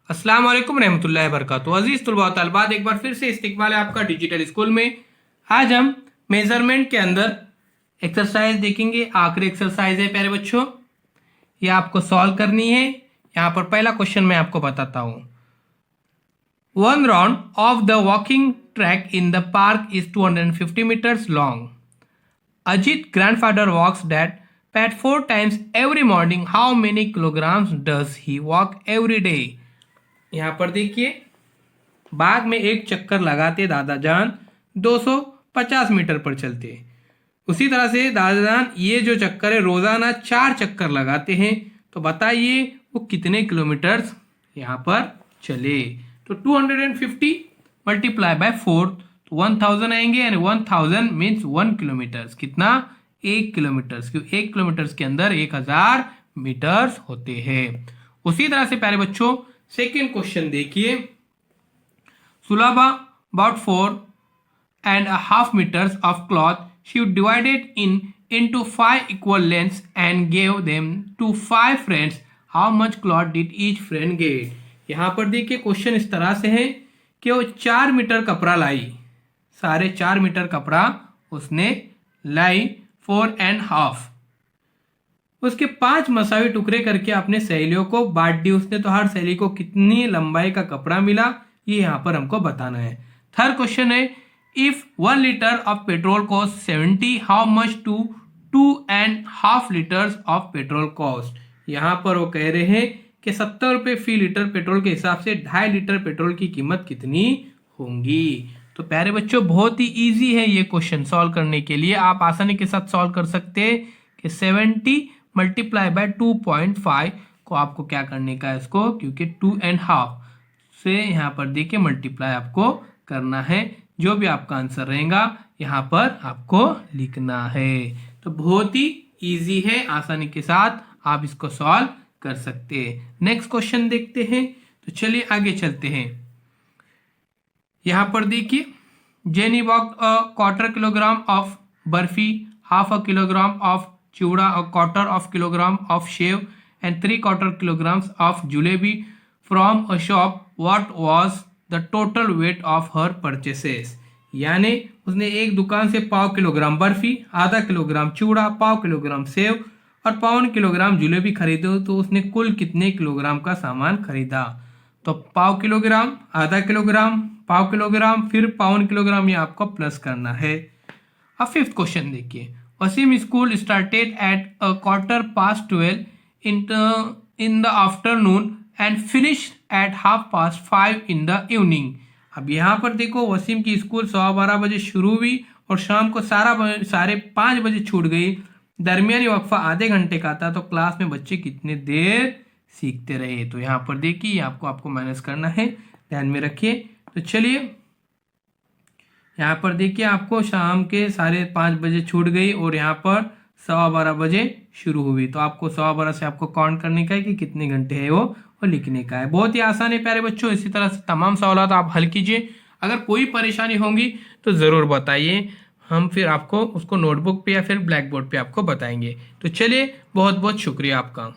अस्सलाम वालेकुम रहमतुल्लाहि वबरकातुहू। अजीज तुलबा व तलबात, एक बार फिर से इस्तकबाल है आपका डिजिटल स्कूल में। आज हम मेजरमेंट के अंदर एक्सरसाइज देखेंगे। आखिरी एक्सरसाइज है प्यारे बच्चों, ये आपको सॉल्व करनी है। यहाँ पर पहला क्वेश्चन मैं आपको बताता हूँ। One round of the walking track in the park is 250 meters long. Ajit grandfather walks that path 4 times every morning. How many kilograms does he walk every day? यहाँ पर देखिए, बाग में एक चक्कर लगाते दादा जान 250 मीटर पर चलते। उसी तरह से दादा जान ये जो चक्कर है रोजाना 4 चक्कर लगाते हैं, तो बताइए वो कितने किलोमीटर यहाँ पर चले। तो 250 मल्टीप्लाई बाय 4 तो 1000 आएंगे, यानी 1000 मीन्स 1 किलोमीटर। कितना? 1 किलोमीटर, क्योंकि 1 किलोमीटर के अंदर 1000 मीटर्स होते हैं। उसी तरह से प्यारे बच्चों सेकेंड क्वेश्चन देखिए। सुलभा about 4.5 meters of cloth. She divided into 5 equal lengths and gave them to 5 friends. How much cloth did each friend get? यहाँ पर देखिए क्वेश्चन इस तरह से है कि वो 4 मीटर कपड़ा लाई, साढ़े 4 मीटर कपड़ा उसने लाई 4.5, उसके 5 मसावी टुकड़े करके अपने सहेलियों को बांट दी उसने। तो हर सहेली को कितनी लंबाई का कपड़ा मिला, ये यहाँ पर हमको बताना है। थर्ड क्वेश्चन है, if 1 litre of petrol cost 70, how much to 2.5 litres of petrol cost. यहाँ पर वो कह रहे हैं कि 70 रुपये फी लीटर पेट्रोल के हिसाब से 2.5 लीटर पेट्रोल की कीमत कितनी होंगी। तो प्यारे बच्चों बहुत ही ईजी है ये क्वेश्चन सॉल्व करने के लिए, आप आसानी के साथ सॉल्व कर सकते हैं कि 70 मल्टीप्लाई बाय 2.5 को आपको क्या करने का है इसको, क्योंकि 2.5 से यहाँ पर देखिए मल्टीप्लाई आपको करना है। जो भी आपका आंसर रहेगा यहाँ पर आपको लिखना है। तो बहुत ही इजी है, आसानी के साथ आप इसको सॉल्व कर सकते हैं। नेक्स्ट क्वेश्चन देखते हैं, तो चलिए आगे चलते हैं। यहाँ पर देखिए, jenny walked a quarter kilogram of barfi, half a kilogram of chivda, a quarter of kilogram of save and 3/4 kilograms of jalebi from a shop. What was the total weight of her purchases? यानी उसने एक दुकान से 1/4 kilogram barfi, आधा kilogram चूड़ा, 1/4 kilogram save और 1/4 kilogram jalebi खरीदे। तो उसने कुल कितने किलोग्राम का सामान खरीदा। तो 1/4 किलोग्राम, आधा किलोग्राम, 1/4 किलोग्राम, फिर 1/4 किलोग्राम, ये आपको प्लस करना है। अब फिफ्थ क्वेश्चन देखिए। Wasim school started at 12:15 in the afternoon and finished at 5:30 in the evening. अब यहाँ पर देखो वसीम की स्कूल 12:15 बजे शुरू हुई और शाम को 5:30 बजे छूट गई। दरमियानी वक्फा आधे घंटे का था, तो क्लास में बच्चे कितने देर सीखते रहे। तो यहाँ पर देखिए आपको माइनस करना है, ध्यान में रखिए। तो चलिए यहाँ पर देखिए आपको शाम के 5:30 बजे छूट गई और यहाँ पर 12:15 बजे शुरू हुई। तो आपको 12:15 से आपको काउंट करने का है कि कितने घंटे है वो लिखने का है। बहुत ही आसान है प्यारे बच्चों। इसी तरह से तमाम सवालात आप हल कीजिए। अगर कोई परेशानी होगी तो ज़रूर बताइए, हम फिर आपको उसको नोटबुक पे या फिर ब्लैक बोर्ड पे आपको बताएंगे। तो चलिए, बहुत बहुत शुक्रिया आपका।